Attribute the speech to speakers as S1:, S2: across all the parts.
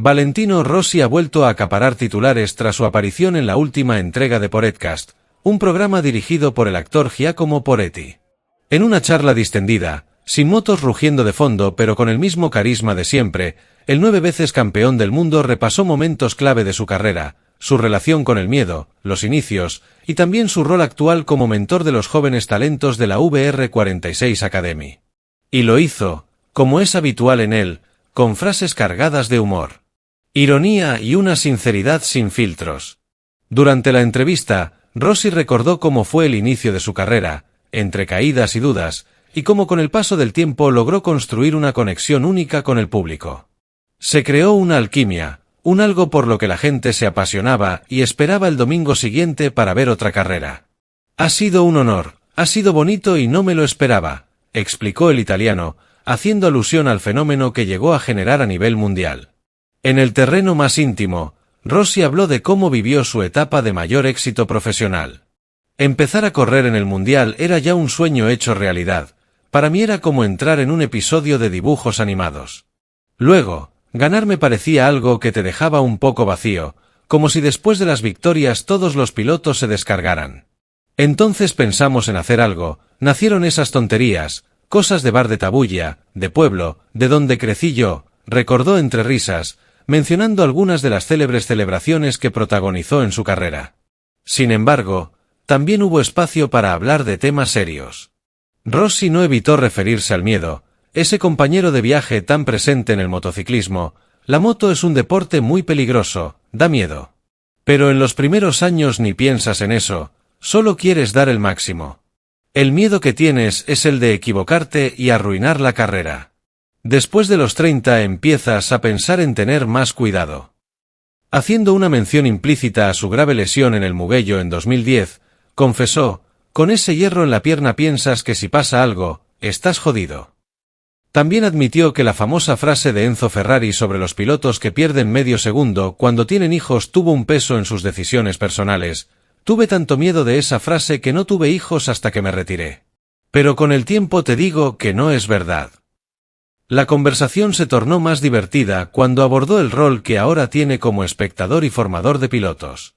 S1: Valentino Rossi ha vuelto a acaparar titulares tras su aparición en la última entrega de Podcast, un programa dirigido por el actor Giacomo Poretti. En una charla distendida, sin motos rugiendo de fondo pero con el mismo carisma de siempre, el 9 veces campeón del mundo repasó momentos clave de su carrera, su relación con el miedo, los inicios, y también su rol actual como mentor de los jóvenes talentos de la VR46 Academy. Y lo hizo, como es habitual en él, con frases cargadas de humor, ironía y una sinceridad sin filtros. Durante la entrevista, Rossi recordó cómo fue el inicio de su carrera, entre caídas y dudas, y cómo con el paso del tiempo logró construir una conexión única con el público. Se creó una alquimia, un algo por lo que la gente se apasionaba y esperaba el domingo siguiente para ver otra carrera. Ha sido un honor, ha sido bonito y no me lo esperaba, explicó el italiano, haciendo alusión al fenómeno que llegó a generar a nivel mundial. En el terreno más íntimo, Rossi habló de cómo vivió su etapa de mayor éxito profesional. Empezar a correr en el Mundial era ya un sueño hecho realidad, para mí era como entrar en un episodio de dibujos animados. Luego, ganar me parecía algo que te dejaba un poco vacío, como si después de las victorias todos los pilotos se descargaran. Entonces pensamos en hacer algo, nacieron esas tonterías, cosas de bar de Tabulla, de pueblo, de donde crecí yo, recordó entre risas, mencionando algunas de las célebres celebraciones que protagonizó en su carrera. Sin embargo, también hubo espacio para hablar de temas serios. Rossi no evitó referirse al miedo, ese compañero de viaje tan presente en el motociclismo. La moto es un deporte muy peligroso, da miedo. Pero en los primeros años ni piensas en eso, solo quieres dar el máximo. El miedo que tienes es el de equivocarte y arruinar la carrera. Después de los 30 empiezas a pensar en tener más cuidado. Haciendo una mención implícita a su grave lesión en el Mugello en 2010, confesó, con ese hierro en la pierna piensas que si pasa algo, estás jodido. También admitió que la famosa frase de Enzo Ferrari sobre los pilotos que pierden medio segundo cuando tienen hijos tuvo un peso en sus decisiones personales. Tuve tanto miedo de esa frase que no tuve hijos hasta que me retiré. Pero con el tiempo te digo que no es verdad. La conversación se tornó más divertida cuando abordó el rol que ahora tiene como espectador y formador de pilotos.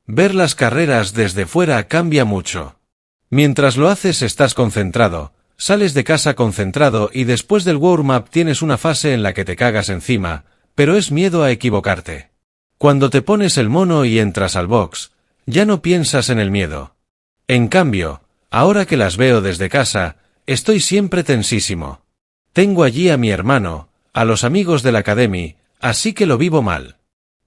S1: Ver las carreras desde fuera cambia mucho. Mientras lo haces estás concentrado, sales de casa concentrado y después del warm-up tienes una fase en la que te cagas encima, pero es miedo a equivocarte. Cuando te pones el mono y entras al box, ya no piensas en el miedo. En cambio, ahora que las veo desde casa, estoy siempre tensísimo. Tengo allí a mi hermano, a los amigos de la Academy, así que lo vivo mal.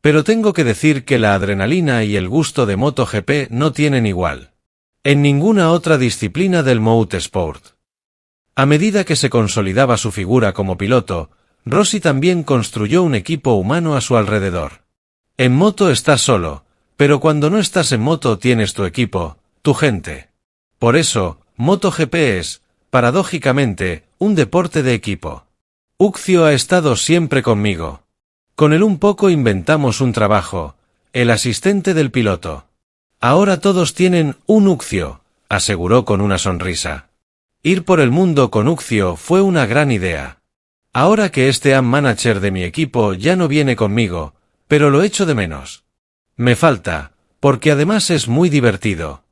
S1: Pero tengo que decir que la adrenalina y el gusto de MotoGP no tienen igual. En ninguna otra disciplina del motorsport. A medida que se consolidaba su figura como piloto, Rossi también construyó un equipo humano a su alrededor. En moto estás solo, pero cuando no estás en moto tienes tu equipo, tu gente. Por eso, MotoGP es, paradójicamente, un deporte de equipo. Uccio ha estado siempre conmigo. Con él un poco inventamos un trabajo, el asistente del piloto. Ahora todos tienen un Uccio, aseguró con una sonrisa. Ir por el mundo con Uccio fue una gran idea. Ahora que este AM manager de mi equipo ya no viene conmigo, pero lo echo de menos. Me falta, porque además es muy divertido.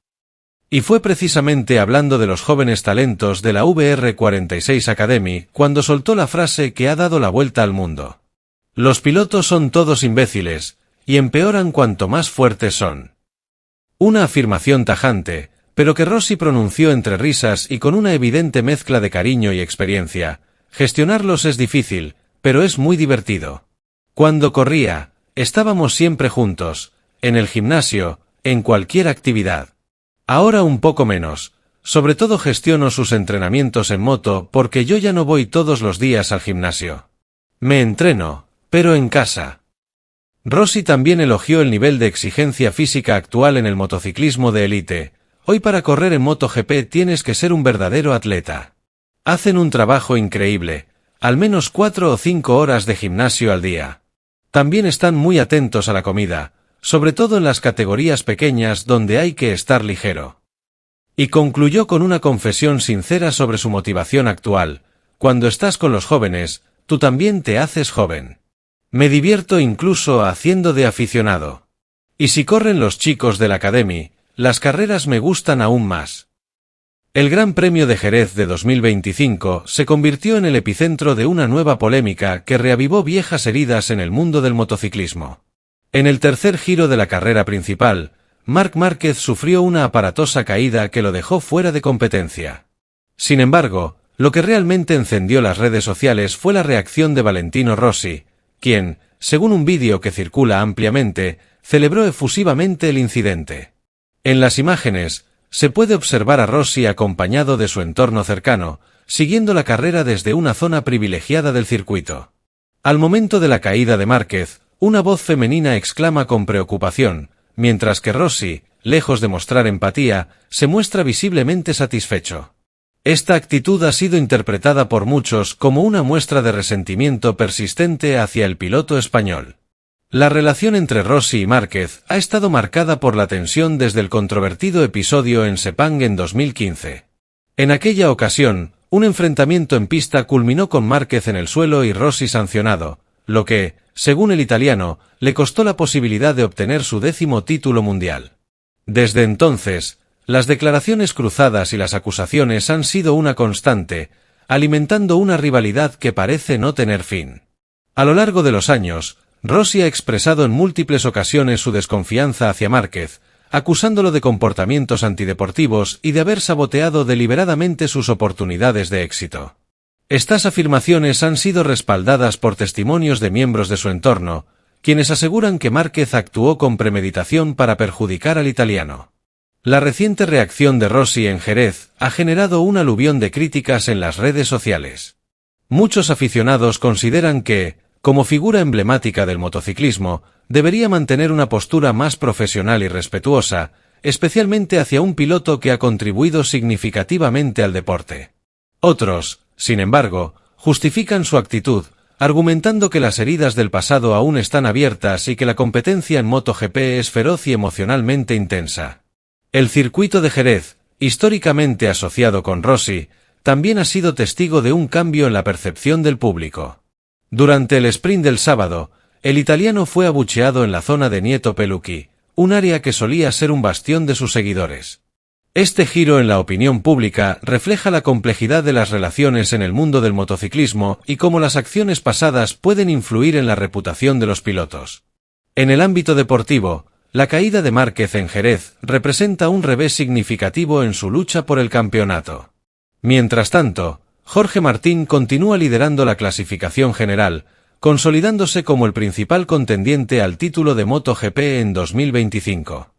S1: Y fue precisamente hablando de los jóvenes talentos de la VR46 Academy cuando soltó la frase que ha dado la vuelta al mundo. Los pilotos son todos imbéciles, y empeoran cuanto más fuertes son. Una afirmación tajante, pero que Rossi pronunció entre risas y con una evidente mezcla de cariño y experiencia. Gestionarlos es difícil, pero es muy divertido. Cuando corría, estábamos siempre juntos, en el gimnasio, en cualquier actividad. Ahora un poco menos, sobre todo gestiono sus entrenamientos en moto porque yo ya no voy todos los días al gimnasio. Me entreno, pero en casa. Rossi también elogió el nivel de exigencia física actual en el motociclismo de élite. Hoy para correr en MotoGP tienes que ser un verdadero atleta. Hacen un trabajo increíble, al menos 4 o 5 horas de gimnasio al día. También están muy atentos a la comida, sobre todo en las categorías pequeñas donde hay que estar ligero. Y concluyó con una confesión sincera sobre su motivación actual. Cuando estás con los jóvenes, tú también te haces joven. Me divierto incluso haciendo de aficionado. Y si corren los chicos del Academy, las carreras me gustan aún más. El Gran Premio de Jerez de 2025 se convirtió en el epicentro de una nueva polémica que reavivó viejas heridas en el mundo del motociclismo. En el tercer giro de la carrera principal, Marc Márquez sufrió una aparatosa caída que lo dejó fuera de competencia. Sin embargo, lo que realmente encendió las redes sociales fue la reacción de Valentino Rossi, quien, según un vídeo que circula ampliamente, celebró efusivamente el incidente. En las imágenes, se puede observar a Rossi acompañado de su entorno cercano, siguiendo la carrera desde una zona privilegiada del circuito. Al momento de la caída de Márquez, una voz femenina exclama con preocupación, mientras que Rossi, lejos de mostrar empatía, se muestra visiblemente satisfecho. Esta actitud ha sido interpretada por muchos como una muestra de resentimiento persistente hacia el piloto español. La relación entre Rossi y Márquez ha estado marcada por la tensión desde el controvertido episodio en Sepang en 2015. En aquella ocasión, un enfrentamiento en pista culminó con Márquez en el suelo y Rossi sancionado, lo que, según el italiano, le costó la posibilidad de obtener su 10º título mundial. Desde entonces, las declaraciones cruzadas y las acusaciones han sido una constante, alimentando una rivalidad que parece no tener fin. A lo largo de los años, Rossi ha expresado en múltiples ocasiones su desconfianza hacia Márquez, acusándolo de comportamientos antideportivos y de haber saboteado deliberadamente sus oportunidades de éxito. Estas afirmaciones han sido respaldadas por testimonios de miembros de su entorno, quienes aseguran que Márquez actuó con premeditación para perjudicar al italiano. La reciente reacción de Rossi en Jerez ha generado un aluvión de críticas en las redes sociales. Muchos aficionados consideran que, como figura emblemática del motociclismo, debería mantener una postura más profesional y respetuosa, especialmente hacia un piloto que ha contribuido significativamente al deporte. Otros, sin embargo, justifican su actitud, argumentando que las heridas del pasado aún están abiertas y que la competencia en MotoGP es feroz y emocionalmente intensa. El circuito de Jerez, históricamente asociado con Rossi, también ha sido testigo de un cambio en la percepción del público. Durante el sprint del sábado, el italiano fue abucheado en la zona de Nieto Pelucchi, un área que solía ser un bastión de sus seguidores. Este giro en la opinión pública refleja la complejidad de las relaciones en el mundo del motociclismo y cómo las acciones pasadas pueden influir en la reputación de los pilotos. En el ámbito deportivo, la caída de Márquez en Jerez representa un revés significativo en su lucha por el campeonato. Mientras tanto, Jorge Martín continúa liderando la clasificación general, consolidándose como el principal contendiente al título de MotoGP en 2025.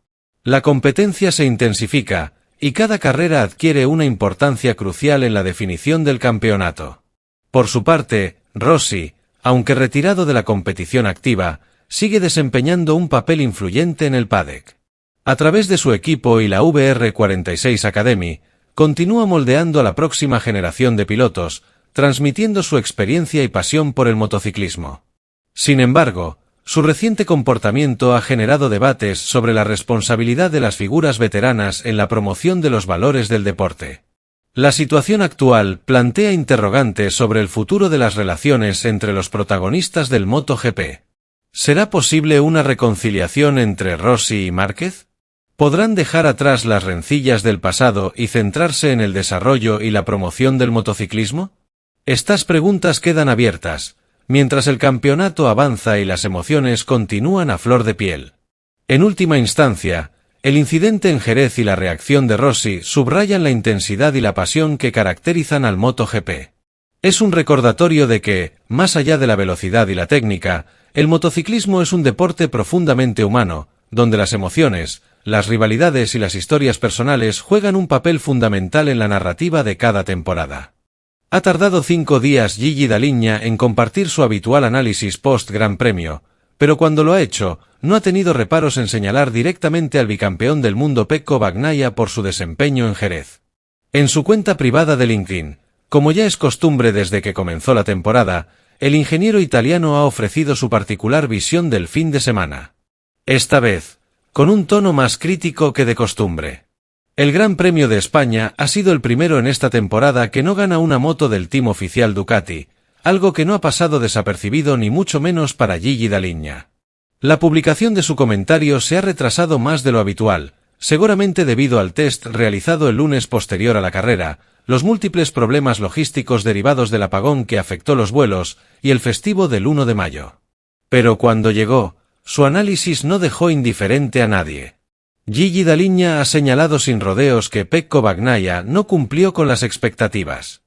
S1: La competencia se intensifica, y cada carrera adquiere una importancia crucial en la definición del campeonato. Por su parte, Rossi, aunque retirado de la competición activa, sigue desempeñando un papel influyente en el paddock. A través de su equipo y la VR46 Academy, continúa moldeando a la próxima generación de pilotos, transmitiendo su experiencia y pasión por el motociclismo. Sin embargo, su reciente comportamiento ha generado debates sobre la responsabilidad de las figuras veteranas en la promoción de los valores del deporte. La situación actual plantea interrogantes sobre el futuro de las relaciones entre los protagonistas del MotoGP. ¿Será posible una reconciliación entre Rossi y Márquez? ¿Podrán dejar atrás las rencillas del pasado y centrarse en el desarrollo y la promoción del motociclismo? Estas preguntas quedan abiertas, mientras el campeonato avanza y las emociones continúan a flor de piel. En última instancia, el incidente en Jerez y la reacción de Rossi subrayan la intensidad y la pasión que caracterizan al MotoGP. Es un recordatorio de que, más allá de la velocidad y la técnica, el motociclismo es un deporte profundamente humano, donde las emociones, las rivalidades y las historias personales juegan un papel fundamental en la narrativa de cada temporada. Ha tardado 5 días Gigi Dall'Igna en compartir su habitual análisis post-Gran Premio, pero cuando lo ha hecho, no ha tenido reparos en señalar directamente al bicampeón del mundo Pecco Bagnaia por su desempeño en Jerez. En su cuenta privada de LinkedIn, como ya es costumbre desde que comenzó la temporada, el ingeniero italiano ha ofrecido su particular visión del fin de semana. Esta vez, con un tono más crítico que de costumbre. El Gran Premio de España ha sido el primero en esta temporada que no gana una moto del team oficial Ducati, algo que no ha pasado desapercibido ni mucho menos para Gigi Dall'Igna. La publicación de su comentario se ha retrasado más de lo habitual, seguramente debido al test realizado el lunes posterior a la carrera, los múltiples problemas logísticos derivados del apagón que afectó los vuelos y el festivo del 1 de mayo. Pero cuando llegó, su análisis no dejó indiferente a nadie. Gigi Dall'Igna ha señalado sin rodeos que Pecco Bagnaia no cumplió con las expectativas.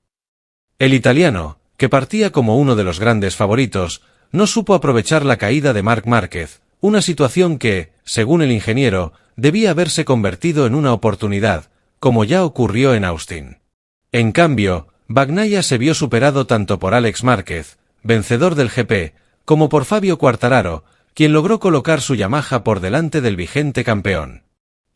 S1: El italiano, que partía como uno de los grandes favoritos, no supo aprovechar la caída de Marc Márquez, una situación que, según el ingeniero, debía haberse convertido en una oportunidad, como ya ocurrió en Austin. En cambio, Bagnaia se vio superado tanto por Alex Márquez, vencedor del GP, como por Fabio Quartararo, quien logró colocar su Yamaha por delante del vigente campeón.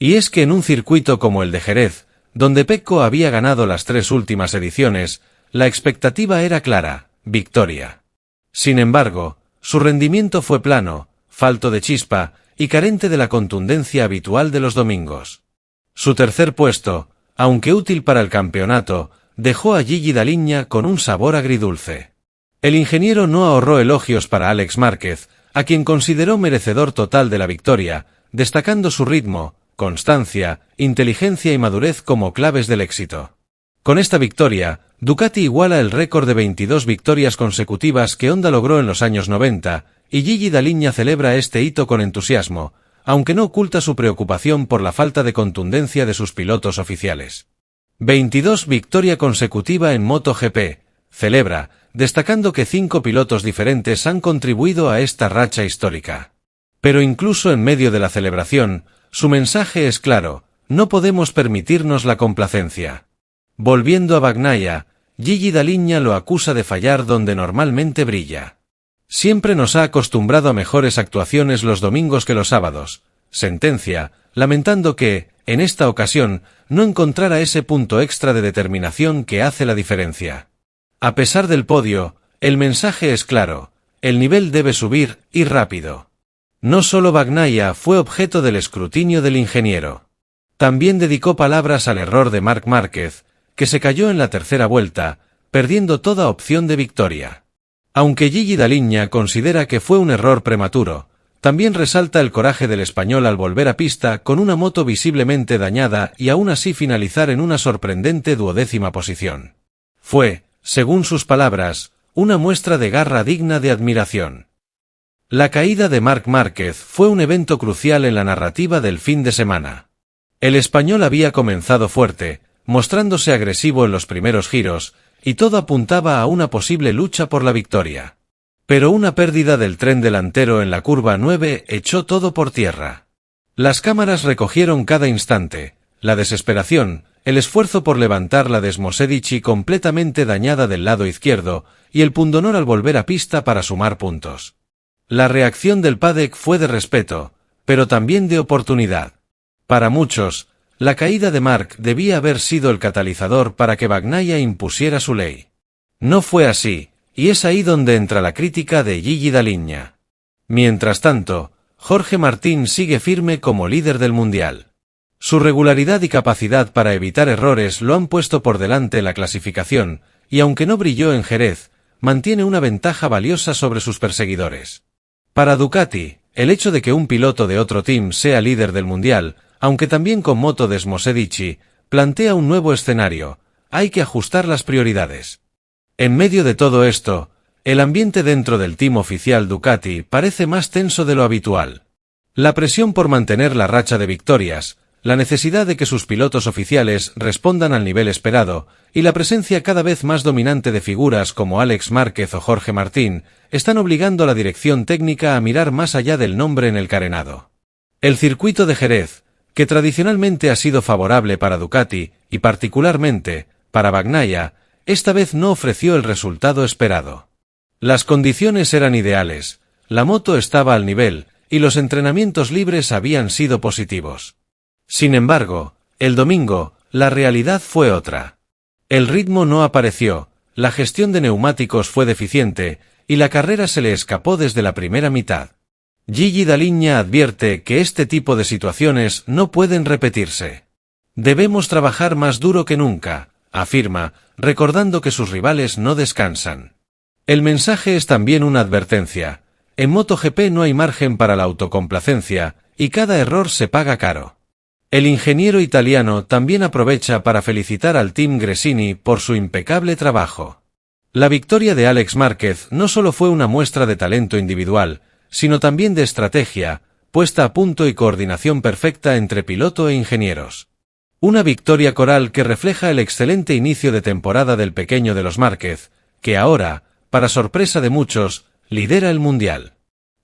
S1: Y es que en un circuito como el de Jerez, donde Pecco había ganado las 3 últimas ediciones, la expectativa era clara: victoria. Sin embargo, su rendimiento fue plano, falto de chispa y carente de la contundencia habitual de los domingos. Su tercer puesto, aunque útil para el campeonato, dejó a Gigi Dall'Igna con un sabor agridulce. El ingeniero no ahorró elogios para Alex Márquez, a quien consideró merecedor total de la victoria, destacando su ritmo, constancia, inteligencia y madurez como claves del éxito. Con esta victoria, Ducati iguala el récord de 22 victorias consecutivas que Honda logró en los años 90, y Gigi Dall'Igna celebra este hito con entusiasmo, aunque no oculta su preocupación por la falta de contundencia de sus pilotos oficiales. 22 victoria consecutiva en MotoGP, celebra, destacando que 5 pilotos diferentes han contribuido a esta racha histórica. Pero incluso en medio de la celebración, su mensaje es claro: no podemos permitirnos la complacencia. Volviendo a Bagnaia, Gigi Dall'Igna lo acusa de fallar donde normalmente brilla. Siempre nos ha acostumbrado a mejores actuaciones los domingos que los sábados, sentencia, lamentando que, en esta ocasión, no encontrara ese punto extra de determinación que hace la diferencia. A pesar del podio, el mensaje es claro: el nivel debe subir, y rápido. No solo Bagnaia fue objeto del escrutinio del ingeniero. También dedicó palabras al error de Marc Márquez, que se cayó en la tercera vuelta, perdiendo toda opción de victoria. Aunque Gigi Dall'Igna considera que fue un error prematuro, también resalta el coraje del español al volver a pista con una moto visiblemente dañada y aún así finalizar en una sorprendente 12ª posición. Fue, según sus palabras, una muestra de garra digna de admiración. La caída de Marc Márquez fue un evento crucial en la narrativa del fin de semana. El español había comenzado fuerte, mostrándose agresivo en los primeros giros, y todo apuntaba a una posible lucha por la victoria. Pero una pérdida del tren delantero en la curva 9 echó todo por tierra. Las cámaras recogieron cada instante, la desesperación, el esfuerzo por levantar la Desmosedici completamente dañada del lado izquierdo, y el pundonor al volver a pista para sumar puntos. La reacción del paddock fue de respeto, pero también de oportunidad. Para muchos, la caída de Marc debía haber sido el catalizador para que Bagnaia impusiera su ley. No fue así, y es ahí donde entra la crítica de Gigi Dall'Igna. Mientras tanto, Jorge Martín sigue firme como líder del mundial. Su regularidad y capacidad para evitar errores lo han puesto por delante en la clasificación, y aunque no brilló en Jerez, mantiene una ventaja valiosa sobre sus perseguidores. Para Ducati, el hecho de que un piloto de otro team sea líder del mundial, aunque también con moto Desmosedici, plantea un nuevo escenario: hay que ajustar las prioridades. En medio de todo esto, el ambiente dentro del team oficial Ducati parece más tenso de lo habitual. La presión por mantener la racha de victorias, la necesidad de que sus pilotos oficiales respondan al nivel esperado, y la presencia cada vez más dominante de figuras como Alex Márquez o Jorge Martín, están obligando a la dirección técnica a mirar más allá del nombre en el carenado. El circuito de Jerez, que tradicionalmente ha sido favorable para Ducati, y particularmente para Bagnaia, esta vez no ofreció el resultado esperado. Las condiciones eran ideales, la moto estaba al nivel, y los entrenamientos libres habían sido positivos. Sin embargo, el domingo, la realidad fue otra. El ritmo no apareció, la gestión de neumáticos fue deficiente, y la carrera se le escapó desde la primera mitad. Gigi Dall'Igna advierte que este tipo de situaciones no pueden repetirse. Debemos trabajar más duro que nunca, afirma, recordando que sus rivales no descansan. El mensaje es también una advertencia. En MotoGP no hay margen para la autocomplacencia, y cada error se paga caro. El ingeniero italiano también aprovecha para felicitar al Team Gresini por su impecable trabajo. La victoria de Alex Márquez no solo fue una muestra de talento individual, sino también de estrategia, puesta a punto y coordinación perfecta entre piloto e ingenieros. Una victoria coral que refleja el excelente inicio de temporada del pequeño de los Márquez, que ahora, para sorpresa de muchos, lidera el mundial.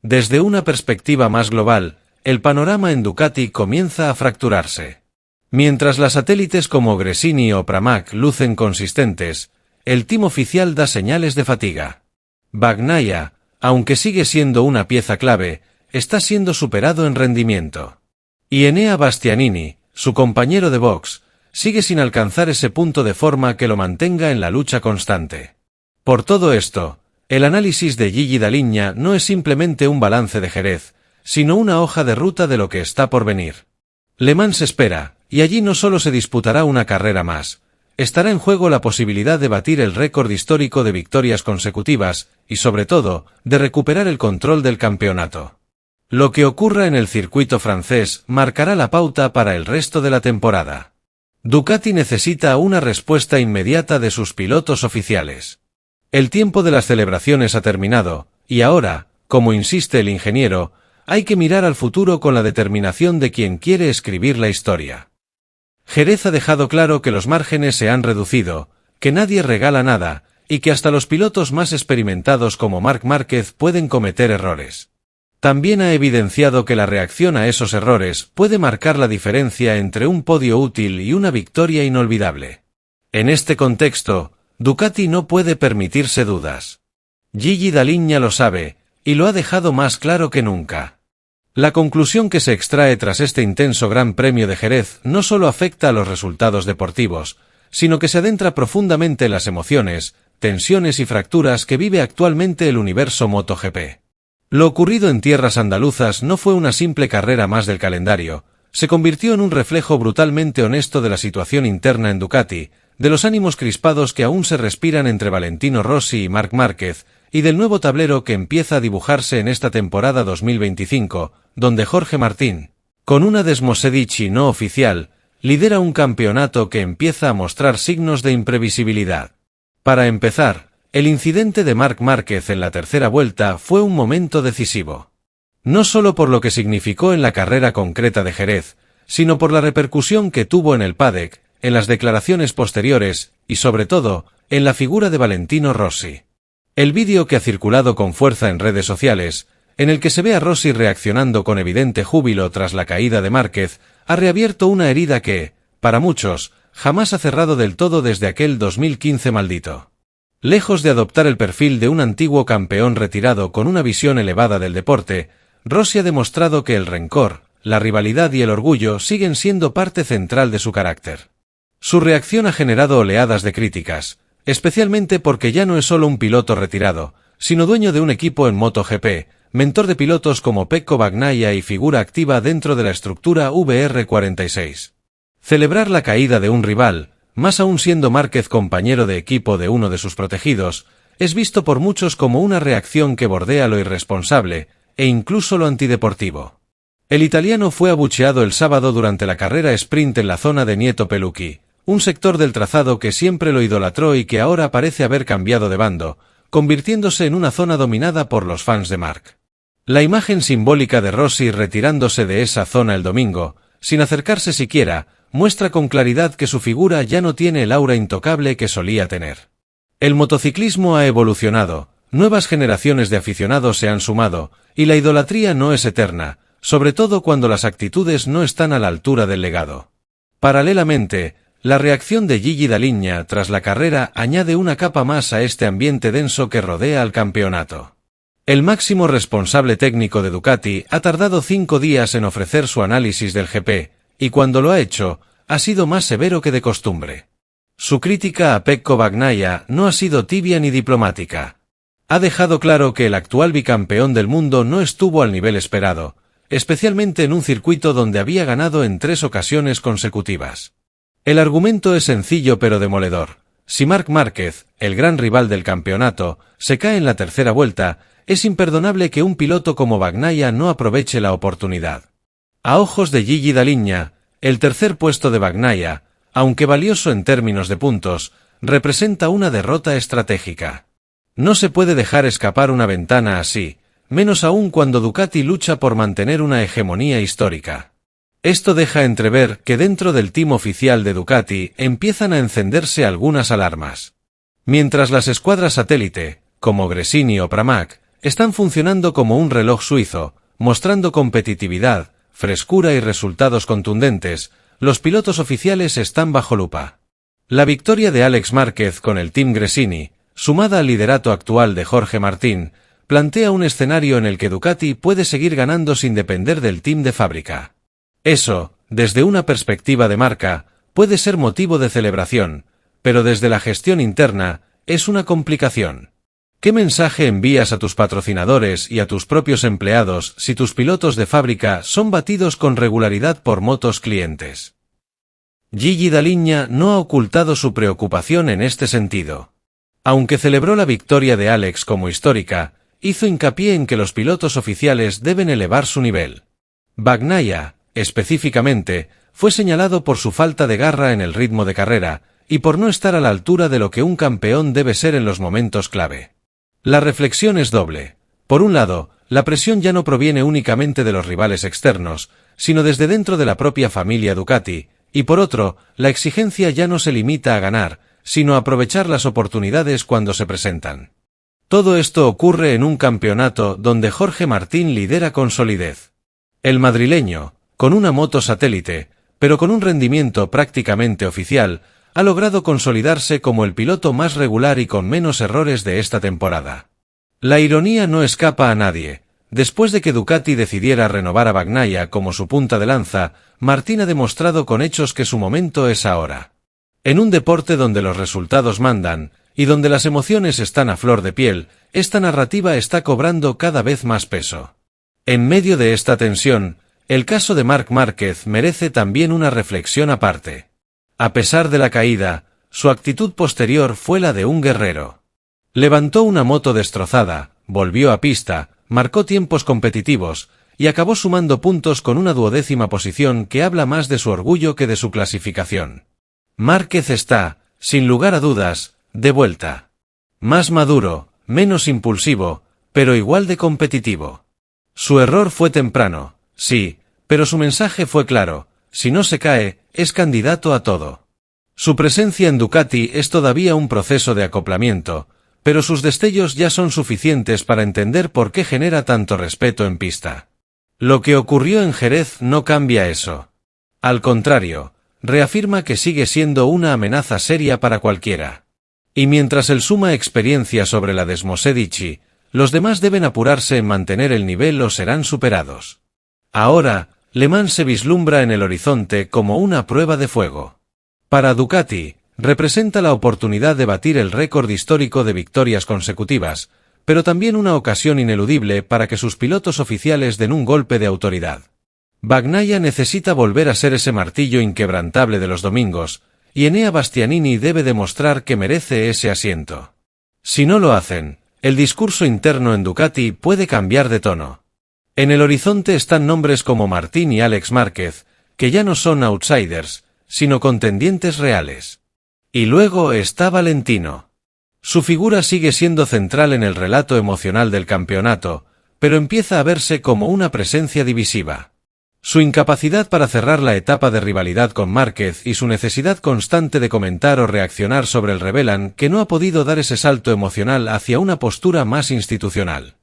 S1: Desde una perspectiva más global, el panorama en Ducati comienza a fracturarse. Mientras las satélites como Gresini o Pramac lucen consistentes, el team oficial da señales de fatiga. Bagnaia, aunque sigue siendo una pieza clave, está siendo superado en rendimiento. Y Enea Bastianini, su compañero de box, sigue sin alcanzar ese punto de forma que lo mantenga en la lucha constante. Por todo esto, el análisis de Gigi Dall'Igna no es simplemente un balance de Jerez, sino una hoja de ruta de lo que está por venir. Le Mans espera, y allí no solo se disputará una carrera más, estará en juego la posibilidad de batir el récord histórico de victorias consecutivas, y sobre todo, de recuperar el control del campeonato. Lo que ocurra en el circuito francés marcará la pauta para el resto de la temporada. Ducati necesita una respuesta inmediata de sus pilotos oficiales. El tiempo de las celebraciones ha terminado, y ahora, como insiste el ingeniero, hay que mirar al futuro con la determinación de quien quiere escribir la historia. Jerez ha dejado claro que los márgenes se han reducido, que nadie regala nada, y que hasta los pilotos más experimentados como Marc Márquez pueden cometer errores. También ha evidenciado que la reacción a esos errores puede marcar la diferencia entre un podio útil y una victoria inolvidable. En este contexto, Ducati no puede permitirse dudas. Gigi Dall'Igna lo sabe, y lo ha dejado más claro que nunca. La conclusión que se extrae tras este intenso Gran Premio de Jerez no solo afecta a los resultados deportivos, sino que se adentra profundamente en las emociones, tensiones y fracturas que vive actualmente el universo MotoGP. Lo ocurrido en tierras andaluzas no fue una simple carrera más del calendario, se convirtió en un reflejo brutalmente honesto de la situación interna en Ducati, de los ánimos crispados que aún se respiran entre Valentino Rossi y Marc Márquez, y del nuevo tablero que empieza a dibujarse en esta temporada 2025, donde Jorge Martín, con una Desmosedici no oficial, lidera un campeonato que empieza a mostrar signos de imprevisibilidad. Para empezar, el incidente de Marc Márquez en la tercera vuelta fue un momento decisivo. No solo por lo que significó en la carrera concreta de Jerez, sino por la repercusión que tuvo en el paddock, en las declaraciones posteriores, y sobre todo, en la figura de Valentino Rossi. El vídeo que ha circulado con fuerza en redes sociales, en el que se ve a Rossi reaccionando con evidente júbilo tras la caída de Márquez, ha reabierto una herida que, para muchos, jamás ha cerrado del todo desde aquel 2015 maldito. Lejos de adoptar el perfil de un antiguo campeón retirado con una visión elevada del deporte, Rossi ha demostrado que el rencor, la rivalidad y el orgullo siguen siendo parte central de su carácter. Su reacción ha generado oleadas de críticas, especialmente porque ya no es solo un piloto retirado, sino dueño de un equipo en MotoGP, mentor de pilotos como Pecco Bagnaia y figura activa dentro de la estructura VR46. Celebrar la caída de un rival, más aún siendo Márquez compañero de equipo de uno de sus protegidos, es visto por muchos como una reacción que bordea lo irresponsable, e incluso lo antideportivo. El italiano fue abucheado el sábado durante la carrera sprint en la zona de Nieto Pelucchi, un sector del trazado que siempre lo idolatró y que ahora parece haber cambiado de bando, convirtiéndose en una zona dominada por los fans de Marc. La imagen simbólica de Rossi retirándose de esa zona el domingo, sin acercarse siquiera, muestra con claridad que su figura ya no tiene el aura intocable que solía tener. El motociclismo ha evolucionado, nuevas generaciones de aficionados se han sumado, y la idolatría no es eterna, sobre todo cuando las actitudes no están a la altura del legado. Paralelamente, la reacción de Gigi Dall'Igna tras la carrera añade una capa más a este ambiente denso que rodea al campeonato. El máximo responsable técnico de Ducati ha tardado 5 días en ofrecer su análisis del GP, y cuando lo ha hecho, ha sido más severo que de costumbre. Su crítica a Pecco Bagnaia no ha sido tibia ni diplomática. Ha dejado claro que el actual bicampeón del mundo no estuvo al nivel esperado, especialmente en un circuito donde había ganado en 3 ocasiones consecutivas. El argumento es sencillo pero demoledor. Si Marc Márquez, el gran rival del campeonato, se cae en la tercera vuelta, es imperdonable que un piloto como Bagnaia no aproveche la oportunidad. A ojos de Gigi Dall'Igna, el tercer puesto de Bagnaia, aunque valioso en términos de puntos, representa una derrota estratégica. No se puede dejar escapar una ventana así, menos aún cuando Ducati lucha por mantener una hegemonía histórica. Esto deja entrever que dentro del team oficial de Ducati empiezan a encenderse algunas alarmas. Mientras las escuadras satélite, como Gresini o Pramac, están funcionando como un reloj suizo, mostrando competitividad, frescura y resultados contundentes, los pilotos oficiales están bajo lupa. La victoria de Alex Márquez con el Team Gresini, sumada al liderato actual de Jorge Martín, plantea un escenario en el que Ducati puede seguir ganando sin depender del team de fábrica. Eso, desde una perspectiva de marca, puede ser motivo de celebración, pero desde la gestión interna, es una complicación. ¿Qué mensaje envías a tus patrocinadores y a tus propios empleados si tus pilotos de fábrica son batidos con regularidad por motos clientes? Gigi Dall'Igna no ha ocultado su preocupación en este sentido. Aunque celebró la victoria de Alex como histórica, hizo hincapié en que los pilotos oficiales deben elevar su nivel. Bagnaia, específicamente, fue señalado por su falta de garra en el ritmo de carrera, y por no estar a la altura de lo que un campeón debe ser en los momentos clave. La reflexión es doble. Por un lado, la presión ya no proviene únicamente de los rivales externos, sino desde dentro de la propia familia Ducati, y por otro, la exigencia ya no se limita a ganar, sino a aprovechar las oportunidades cuando se presentan. Todo esto ocurre en un campeonato donde Jorge Martín lidera con solidez. El madrileño, con una moto satélite, pero con un rendimiento prácticamente oficial, ha logrado consolidarse como el piloto más regular y con menos errores de esta temporada. La ironía no escapa a nadie. Después de que Ducati decidiera renovar a Bagnaia como su punta de lanza, Martín ha demostrado con hechos que su momento es ahora. En un deporte donde los resultados mandan, y donde las emociones están a flor de piel, esta narrativa está cobrando cada vez más peso. En medio de esta tensión, el caso de Marc Márquez merece también una reflexión aparte. A pesar de la caída, su actitud posterior fue la de un guerrero. Levantó una moto destrozada, volvió a pista, marcó tiempos competitivos, y acabó sumando puntos con una 12ª posición que habla más de su orgullo que de su clasificación. Márquez está, sin lugar a dudas, de vuelta. Más maduro, menos impulsivo, pero igual de competitivo. Su error fue temprano, sí, pero su mensaje fue claro: si no se cae, es candidato a todo. Su presencia en Ducati es todavía un proceso de acoplamiento, pero sus destellos ya son suficientes para entender por qué genera tanto respeto en pista. Lo que ocurrió en Jerez no cambia eso. Al contrario, reafirma que sigue siendo una amenaza seria para cualquiera. Y mientras él suma experiencia sobre la Desmosedici, los demás deben apurarse en mantener el nivel o serán superados. Ahora, Le Mans se vislumbra en el horizonte como una prueba de fuego. Para Ducati, representa la oportunidad de batir el récord histórico de victorias consecutivas, pero también una ocasión ineludible para que sus pilotos oficiales den un golpe de autoridad. Bagnaia necesita volver a ser ese martillo inquebrantable de los domingos, y Enea Bastianini debe demostrar que merece ese asiento. Si no lo hacen, el discurso interno en Ducati puede cambiar de tono. En el horizonte están nombres como Martín y Alex Márquez, que ya no son outsiders, sino contendientes reales. Y luego está Valentino. Su figura sigue siendo central en el relato emocional del campeonato, pero empieza a verse como una presencia divisiva. Su incapacidad para cerrar la etapa de rivalidad con Márquez y su necesidad constante de comentar o reaccionar sobre él revelan que no ha podido dar ese salto emocional hacia una postura más institucional.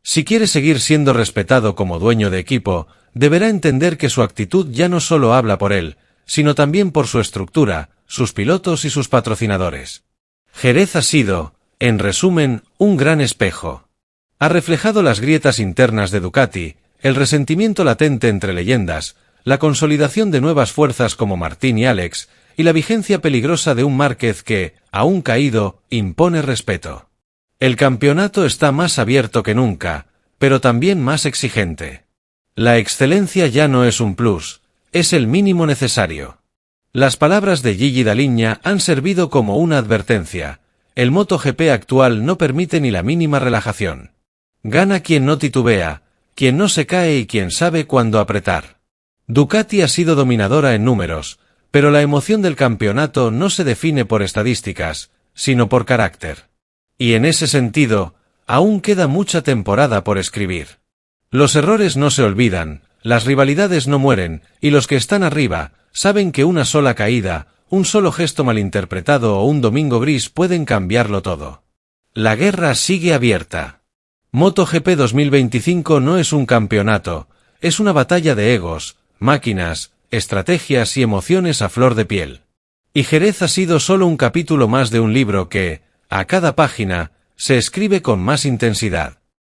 S1: Si quiere seguir siendo respetado como dueño de equipo, deberá entender que su actitud ya no solo habla por él, sino también por su estructura, sus pilotos y sus patrocinadores. Jerez ha sido, en resumen, un gran espejo. Ha reflejado las grietas internas de Ducati, el resentimiento latente entre leyendas, la consolidación de nuevas fuerzas como Martín y Alex, y la vigencia peligrosa de un Márquez que, aún caído, impone respeto. El campeonato está más abierto que nunca, pero también más exigente. La excelencia ya no es un plus, es el mínimo necesario. Las palabras de Gigi Daliña han servido como una advertencia. El MotoGP actual no permite ni la mínima relajación. Gana quien no titubea, quien no se cae y quien sabe cuándo apretar. Ducati ha sido dominadora en números, pero la emoción del campeonato no se define por estadísticas, sino por carácter. Y en ese sentido, aún queda mucha temporada por escribir. Los errores no se olvidan, las rivalidades no mueren, y los que están arriba, saben que una sola caída, un solo gesto malinterpretado o un domingo gris pueden cambiarlo todo. La guerra sigue abierta. MotoGP 2025 no es un campeonato, es una batalla de egos, máquinas, estrategias y emociones a flor de piel. Y Jerez ha sido solo un capítulo más de un libro que, a cada página, se escribe con más intensidad.